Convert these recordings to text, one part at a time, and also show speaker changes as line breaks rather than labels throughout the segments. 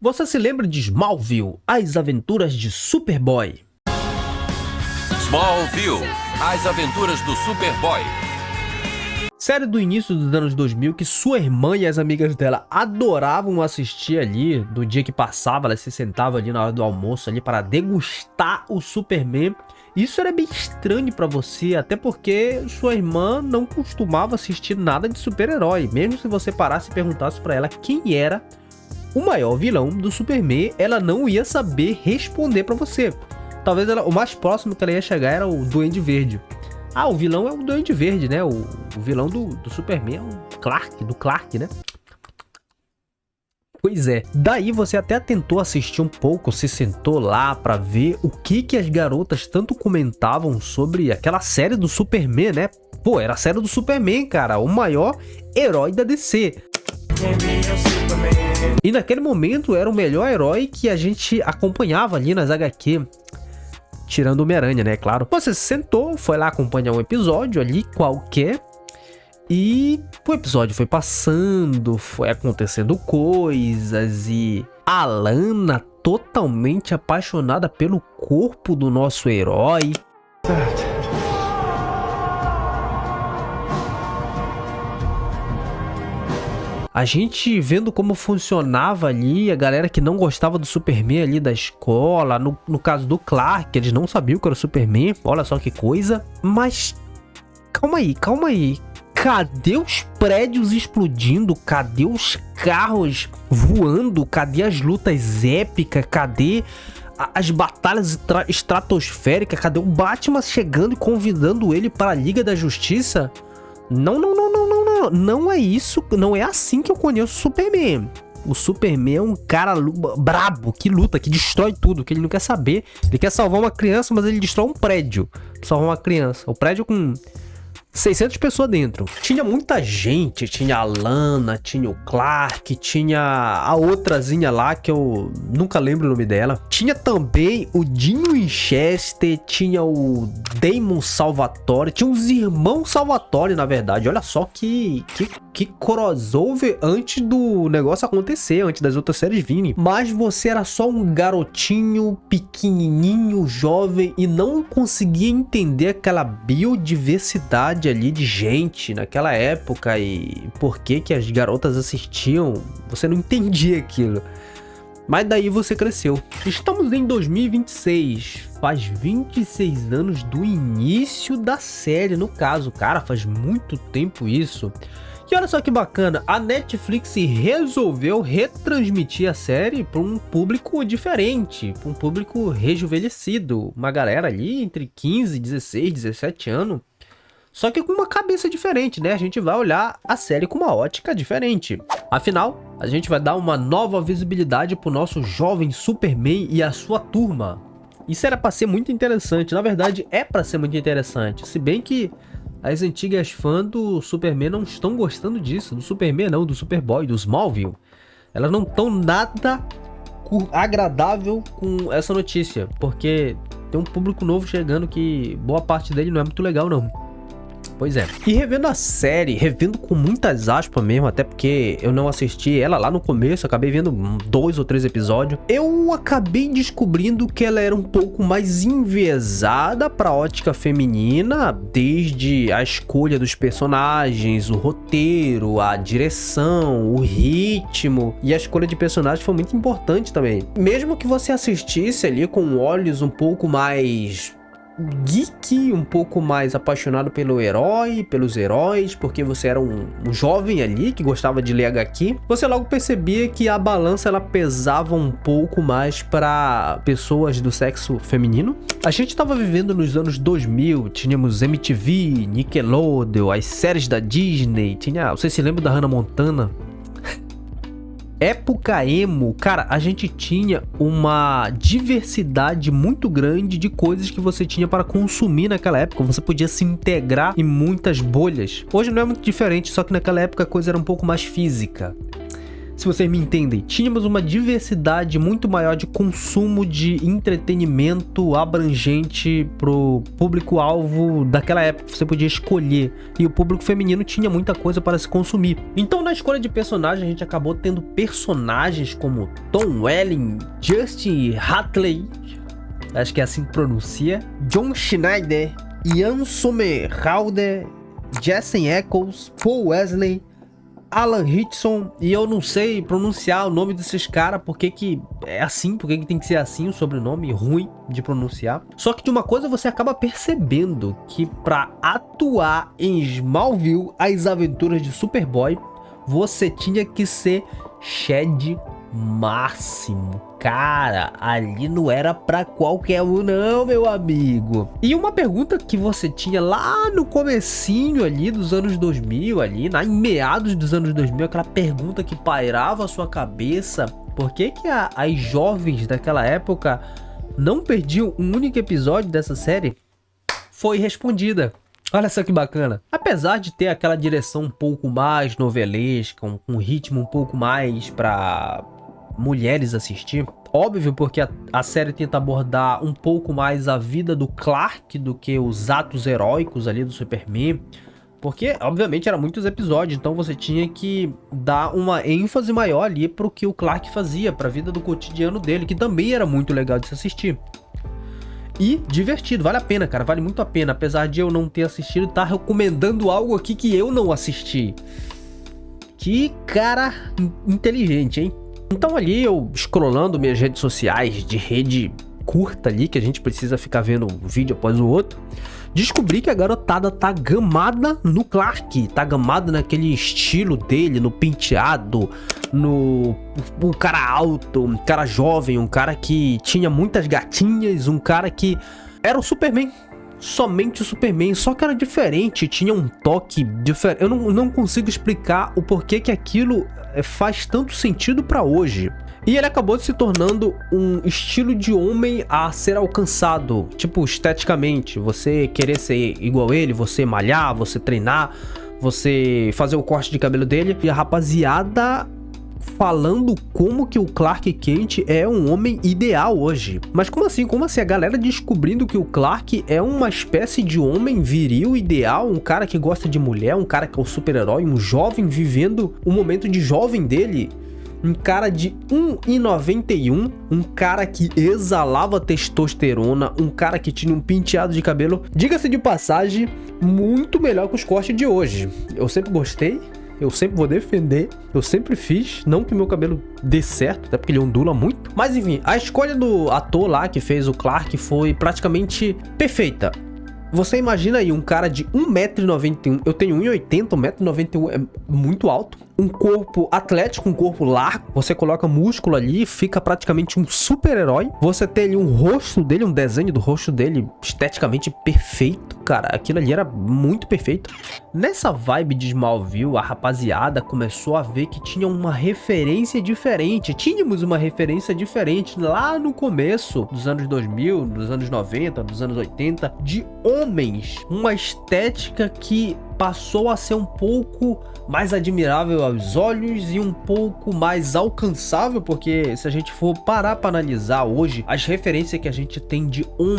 Você se lembra de Smallville, As Aventuras de Superboy?
Smallville, As Aventuras do Superboy.
Série do início dos anos 2000 que sua irmã e as amigas dela adoravam assistir ali. No dia que passava, ela se sentava ali na hora do almoço ali para degustar o Superman. Isso era bem estranho pra você, até porque sua irmã não costumava assistir nada de super-herói. Mesmo se você parasse e perguntasse pra ela quem era o maior vilão do Superman, ela não ia saber responder pra você. Talvez o mais próximo que ela ia chegar era o Duende Verde. Ah, o vilão é o Duende Verde, né? O vilão do Superman é do Clark, né? Pois é. Daí você até tentou assistir um pouco, se sentou lá pra ver o que as garotas tanto comentavam sobre aquela série do Superman, né? Pô, era a série do Superman, cara, o maior herói da DC. E naquele momento era o melhor herói que a gente acompanhava ali nas HQ. Tirando o Homem-Aranha, né? Claro. Você se sentou, foi lá acompanhar um episódio ali qualquer. E o episódio foi passando, foi acontecendo coisas. E a Lana totalmente apaixonada pelo corpo do nosso herói. A gente vendo como funcionava ali, a galera que não gostava do Superman ali da escola, no caso do Clark, eles não sabiam que era o Superman, olha só que coisa. Mas, calma aí. Cadê os prédios explodindo? Cadê os carros voando? Cadê as lutas épicas? Cadê as batalhas estratosféricas? Cadê o Batman chegando e convidando ele para a Liga da Justiça? Não é isso, não é assim que eu conheço o Superman. O Superman é um cara brabo, que luta, que destrói tudo, que ele não quer saber. Ele quer salvar uma criança, mas ele destrói um prédio pra salvar uma criança. O prédio com 600 pessoas dentro. Tinha muita gente, tinha a Lana, tinha o Clark, tinha a outrazinha lá que eu nunca lembro o nome dela. Tinha também o Dinho Winchester, tinha o Damon Salvatore, tinha os irmãos Salvatore, na verdade. Olha só que crossover antes do negócio acontecer, antes das outras séries virem. Mas você era só um garotinho pequenininho, jovem e não conseguia entender aquela biodiversidade ali de gente naquela época e por que as garotas assistiam. Você não entendia aquilo. Mas daí você cresceu. Estamos em 2026, faz 26 anos do início da série, no caso, cara, faz muito tempo isso. E olha só que bacana, a Netflix resolveu retransmitir a série para um público diferente, para um público rejuvenescido, uma galera ali entre 15, 16, 17 anos. Só que com uma cabeça diferente, né? A gente vai olhar a série com uma ótica diferente. Afinal, a gente vai dar uma nova visibilidade pro nosso jovem Superman e a sua turma. Isso era pra ser muito interessante. Na verdade, é pra ser muito interessante. Se bem que as antigas fãs do Superman não estão gostando disso. Do Superman não, do Superboy, do Smallville. Elas não estão nada agradável com essa notícia. Porque tem um público novo chegando que boa parte dele não é muito legal não. Pois é. E revendo a série, revendo com muitas aspas mesmo, até porque eu não assisti ela lá no começo, acabei vendo 2 ou 3 episódios, eu acabei descobrindo que ela era um pouco mais enviesada pra ótica feminina, desde a escolha dos personagens, o roteiro, a direção, o ritmo, e a escolha de personagens foi muito importante também. Mesmo que você assistisse ali com olhos um pouco mais geek, um pouco mais apaixonado pelo herói, pelos heróis, porque você era um jovem ali que gostava de ler HQ, você logo percebia que a balança ela pesava um pouco mais para pessoas do sexo feminino. A gente tava vivendo nos anos 2000, tínhamos MTV, Nickelodeon, as séries da Disney, você se lembra da Hannah Montana? Época emo, cara, a gente tinha uma diversidade muito grande de coisas que você tinha para consumir naquela época. Você podia se integrar em muitas bolhas. Hoje não é muito diferente, só que naquela época a coisa era um pouco mais física. se vocês me entendem. Tínhamos uma diversidade muito maior de consumo de entretenimento abrangente pro público-alvo daquela época. Você podia escolher. E o público feminino tinha muita coisa para se consumir. Então, na escolha de personagem, a gente acabou tendo personagens como Tom Welling, Justin Hatley, acho que é assim que pronuncia, John Schneider, Ian Somerhalder, Jensen Ackles, Paul Wesley, Alan Ritchson, e eu não sei pronunciar o nome desses caras, porque que é assim, porque que tem que ser assim, o sobrenome ruim de pronunciar. Só que de uma coisa você acaba percebendo, que pra atuar em Smallville, As Aventuras de Superboy, você tinha que ser Chad Máximo. Cara, ali não era pra qualquer um não, meu amigo. E uma pergunta que você tinha lá no comecinho ali dos anos 2000, ali em meados dos anos 2000, aquela pergunta que pairava a sua cabeça: por que que as jovens daquela época não perdiam um único episódio dessa série? Foi respondida. Olha só que bacana. Apesar de ter aquela direção um pouco mais novelesca, um ritmo um pouco mais pra mulheres assistir, óbvio, porque a série tenta abordar um pouco mais a vida do Clark do que os atos heróicos ali do Superman, porque obviamente eram muitos episódios, então você tinha que dar uma ênfase maior ali pro que o Clark fazia, pra vida do cotidiano dele, que também era muito legal de se assistir. E divertido, vale a pena, cara, vale muito a pena. Apesar de eu não ter assistido, tá recomendando algo aqui que eu não assisti. Que cara inteligente, hein? Então ali eu scrollando minhas redes sociais de rede curta ali, que a gente precisa ficar vendo um vídeo após o outro, descobri que a garotada tá gamada no Clark, tá gamada naquele estilo dele, no penteado, no um cara alto, um cara jovem, um cara que tinha muitas gatinhas, um cara que era o Superman. Somente o Superman, só que era diferente, tinha um toque diferente. Eu não consigo explicar o porquê que aquilo faz tanto sentido pra hoje. E ele acabou se tornando um estilo de homem a ser alcançado, tipo, esteticamente. Você querer ser igual ele, você malhar, você treinar, você fazer o corte de cabelo dele. E a rapaziada falando como que o Clark Kent é um homem ideal hoje. Mas como assim? Como assim? A galera descobrindo que o Clark é uma espécie de homem viril ideal, um cara que gosta de mulher, um cara que é um super-herói, um jovem vivendo o momento de jovem dele. Um cara de 1,91, um cara que exalava testosterona, um cara que tinha um penteado de cabelo, diga-se de passagem, muito melhor que os cortes de hoje. Eu sempre gostei, eu sempre vou defender, eu sempre fiz, não que meu cabelo dê certo, até porque ele ondula muito. Mas enfim, a escolha do ator lá que fez o Clark foi praticamente perfeita. Você imagina aí um cara de 1,91m, eu tenho 1,80m, 1,91m é muito alto. Um corpo atlético, um corpo largo, você coloca músculo ali, fica praticamente um super-herói. Você tem ali um rosto dele, um desenho do rosto dele esteticamente perfeito, cara. Aquilo ali era muito perfeito. Nessa vibe de Smallville, a rapaziada começou a ver que tinha uma referência diferente. Tínhamos uma referência diferente lá no começo dos anos 2000, dos anos 90, dos anos 80, de homens. Uma estética que passou a ser um pouco mais admirável aos olhos e um pouco mais alcançável, porque se a gente for parar para analisar hoje, as referências que a gente tem de um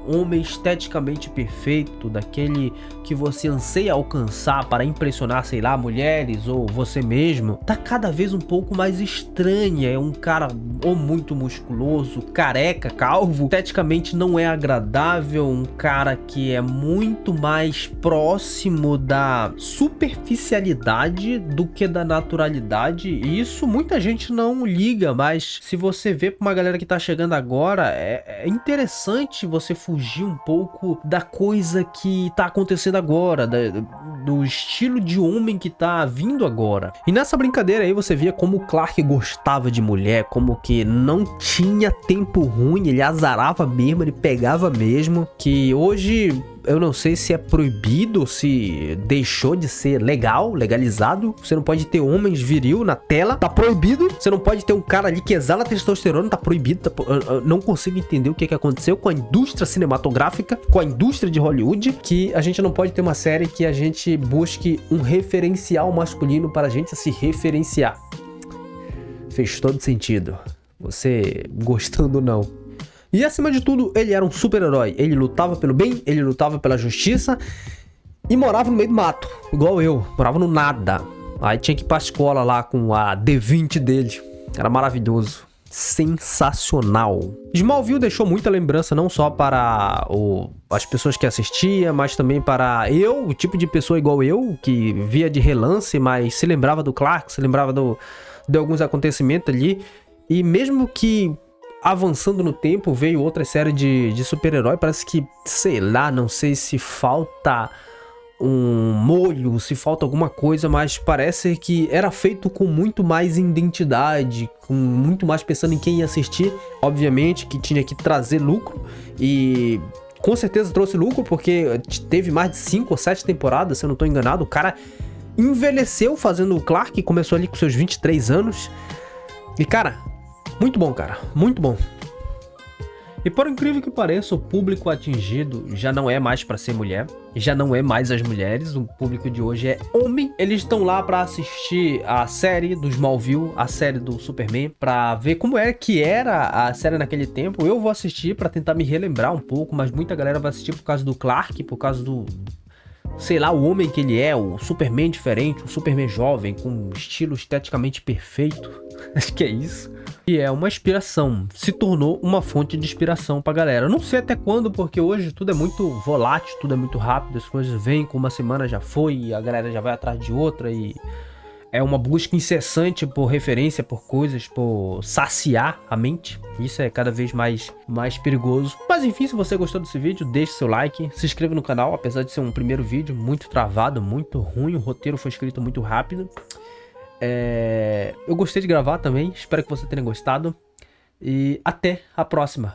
homem esteticamente perfeito, daquele que você anseia alcançar para impressionar, sei lá, mulheres ou você mesmo, tá cada vez um pouco mais estranha. É um cara ou muito musculoso, careca, calvo, esteticamente não é agradável, um cara que é muito mais próximo da superficialidade do que da naturalidade, e isso muita gente não liga, mas se você vê pra uma galera que tá chegando agora, é interessante você fugir um pouco da coisa que tá acontecendo agora, do estilo de homem que tá vindo agora. E nessa brincadeira aí você via como o Clark gostava de mulher, como que não tinha tempo ruim, ele azarava mesmo, ele pegava mesmo, que hoje eu não sei se é proibido, se deixou de ser legalizado. Você não pode ter homens viril na tela, tá proibido. Você não pode ter um cara ali que exala testosterona, tá proibido. Eu não consigo entender o que aconteceu com a indústria cinematográfica, com a indústria de Hollywood, que a gente não pode ter uma série que a gente busque um referencial masculino para a gente se referenciar. Fez todo sentido. Você gostando ou não. E acima de tudo, ele era um super-herói. Ele lutava pelo bem, ele lutava pela justiça e morava no meio do mato, igual eu. Morava no nada. Aí tinha que ir pra escola lá com a D20 dele. Era maravilhoso. Sensacional. Smallville deixou muita lembrança não só para as pessoas que assistiam, mas também para eu, o tipo de pessoa igual eu, que via de relance, mas se lembrava do Clark, se lembrava de alguns acontecimentos ali. E mesmo que avançando no tempo, veio outra série de super-herói, parece que, sei lá, não sei se falta um molho, se falta alguma coisa, mas parece que era feito com muito mais identidade, com muito mais pensando em quem ia assistir. Obviamente que tinha que trazer lucro e com certeza trouxe lucro, porque teve mais de 5 ou 7 temporadas, se eu não tô enganado. O cara envelheceu fazendo o Clark, começou ali com seus 23 anos. E cara, muito bom, cara, muito bom. E por incrível que pareça, o público atingido já não é mais pra ser mulher, já não é mais as mulheres, o público de hoje é homem. Eles estão lá pra assistir a série do Smallville, a série do Superman, pra ver como é que era a série naquele tempo. Eu vou assistir pra tentar me relembrar um pouco, mas muita galera vai assistir por causa do Clark, por causa do, sei lá, o homem que ele é, o Superman diferente, o Superman jovem, com um estilo esteticamente perfeito. Acho que é isso. E é uma inspiração, se tornou uma fonte de inspiração pra galera. Eu não sei até quando, porque hoje tudo é muito volátil, tudo é muito rápido, as coisas vêm, com uma semana já foi, e a galera já vai atrás de outra, e é uma busca incessante por referência, por coisas, por saciar a mente. Isso é cada vez mais perigoso. Mas enfim, se você gostou desse vídeo, deixe seu like, se inscreva no canal, apesar de ser um primeiro vídeo muito travado, muito ruim, o roteiro foi escrito muito rápido. Eu gostei de gravar também, espero que você tenha gostado e até a próxima.